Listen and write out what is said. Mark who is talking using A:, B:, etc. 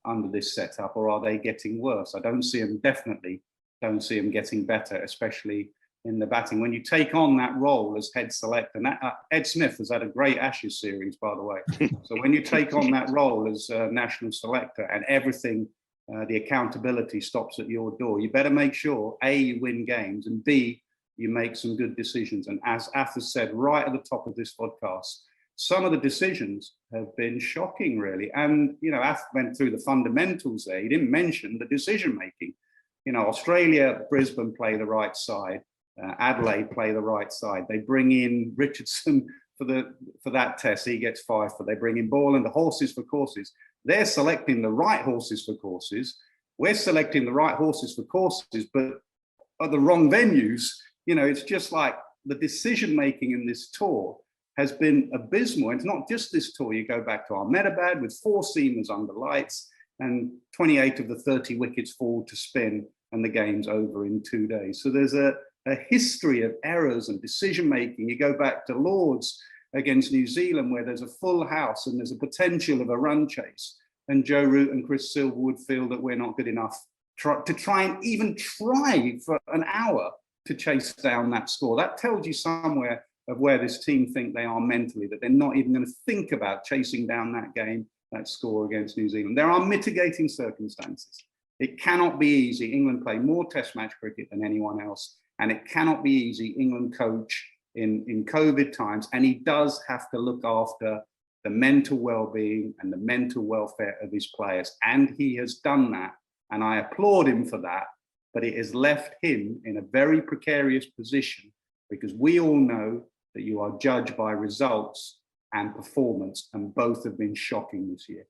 A: under this setup, or are they getting worse? I definitely don't see them getting better, especially in the batting. When you take on that role as head selector, and Ed Smith has had a great Ashes series, by the way. So when you take on that role as national selector and everything, the accountability stops at your door, you better make sure, A, you win games, and B, you make some good decisions. And as Athas said right at the top of this podcast, some of the decisions have been shocking, really. And, you know, Athas went through the fundamentals there. He didn't mention the decision-making. You know, Australia, Brisbane play the right side. Adelaide play the right side. They bring in Richardson for that test. He gets 5 for. They bring in Borland, the horses for courses. They're selecting the right horses for courses. We're selecting the right horses for courses, but at the wrong venues. You know, it's just like the decision-making in this tour has been abysmal. It's not just this tour. You go back to Ahmedabad with 4 seamers under lights and 28 of the 30 wickets fall to spin and the game's over in 2 days. So there's a history of errors and decision-making. You go back to Lords against New Zealand where there's a full house and there's a potential of a run chase. And Joe Root and Chris Silverwood feel that we're not good enough to try and even try for an hour to chase down that score. That tells you somewhere of where this team think they are mentally, that they're not even going to think about chasing down that game, that score against New Zealand. There are mitigating circumstances. It cannot be easy. England play more test match cricket than anyone else, and it cannot be easy. England coach in COVID times, and he does have to look after the mental well-being and the mental welfare of his players, and he has done that, and I applaud him for that. But it has left him in a very precarious position because we all know that you are judged by results and performance, and both have been shocking this year.